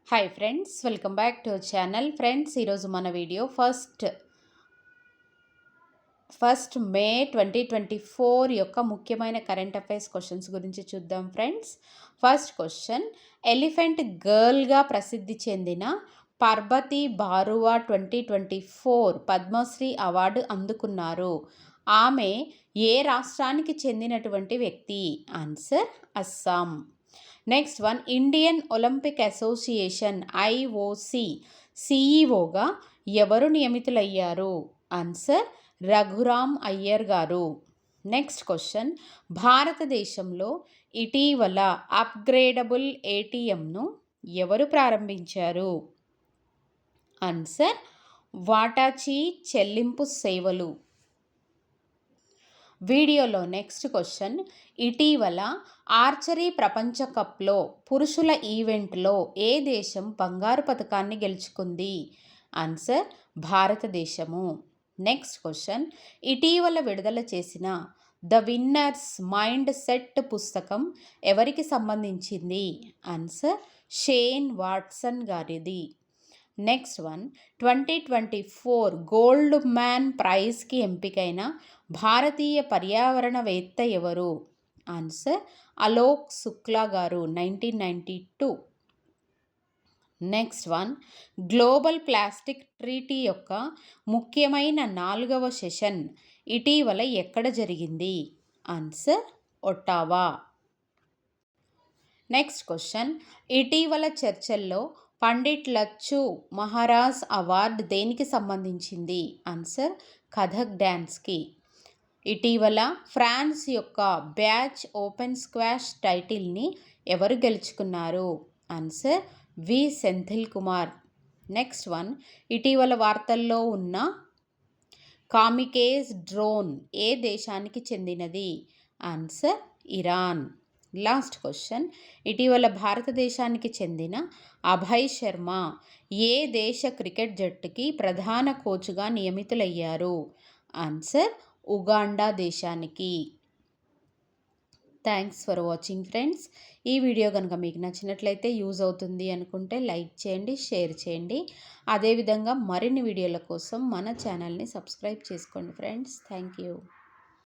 Hi friends, welcome back to our channel. Friends, ఈరోజు మన video first మే 2024 యొక్క ముఖ్యమైన కరెంట్ అఫైర్స్ క్వశ్చన్స్ గురించి చూద్దాం ఫ్రెండ్స్. ఫస్ట్ క్వశ్చన్, ఎలిఫెంట్ గర్ల్గా ప్రసిద్ధి చెందిన పర్బతి బారువా 2024 పద్మశ్రీ అవార్డు అందుకున్నారు. ఆమె ఏ రాష్ట్రానికి చెందినటువంటి వ్యక్తి? Answer Assam. Next one, Indian Olympic Association IOC సిఈఓగా ఎవరు నియమితులయ్యారు? ఆన్సర్ రఘురామ్ అయ్యర్ గారు. నెక్స్ట్ క్వశ్చన్, భారతదేశంలో ఇటీవల అప్గ్రేడబుల్ ఏటీఎంను ఎవరు ప్రారంభించారు? ఆన్సర్ వాటాచి చెల్లింపు సేవలు. వీడియోలో నెక్స్ట్ క్వశ్చన్, ఇటీవల ఆర్చరీ ప్రపంచ కప్లో పురుషుల ఈవెంట్లో ఏ దేశం బంగారు పతకాన్ని గెలుచుకుంది? ఆన్సర్ భారతదేశము. నెక్స్ట్ క్వశ్చన్, ఇటీవల విడుదల చేసిన ద విన్నర్స్ మైండ్ సెట్ పుస్తకం ఎవరికి సంబంధించింది? ఆన్సర్ షేన్ వాట్సన్ గారిది. నెక్స్ట్ వన్, 2024 గోల్డ్ మ్యాన్ ప్రైజ్కి ఎంపికైన భారతీయ పర్యావరణవేత్త ఎవరు? ఆన్సర్ అలోక్ శుక్లా గారు, 1992. Next one, global plastic treaty యొక్క ముఖ్యమైన 4వ సెషన్ ఇటీవల ఎక్కడ జరిగింది? Answer Ottawa. నెక్స్ట్ క్వశ్చన్, ఇటీవల చర్చల్లో పండిట్ లచ్చు మహారాజ్ అవార్డ్ దేనికి సంబంధించింది? ఆన్సర్ కథక్ డ్యాన్స్కి. ఇటీవల ఫ్రాన్స్ యొక్క బ్యాచ్ ఓపెన్ స్క్వాష్ టైటిల్ని ఎవరు గెలుచుకున్నారు? ఆన్సర్ వి సెంథిల్ కుమార్. నెక్స్ట్ వన్, ఇటీవల వార్తల్లో ఉన్న కామికేజ్ డ్రోన్ ఏ దేశానికి చెందినది? Answer Iran. లాస్ట్ క్వశ్చన్, ఇటీవల భారతదేశానికి చెందిన అభయ్ శర్మ ఏ దేశ క్రికెట్ జట్టుకి ప్రధాన కోచ్గా నియమితులయ్యారు? ఆన్సర్ ఉగాండా దేశానికి. Thanks for watching friends. ఈ వీడియో కనుక మీకు నచ్చినట్లయితే, యూజ్ అవుతుంది అనుకుంటే లైక్ చేయండి, షేర్ చేయండి. అదేవిధంగా మరిన్ని వీడియోల కోసం మన ఛానల్ని సబ్స్క్రైబ్ చేసుకోండి ఫ్రెండ్స్. Thank you.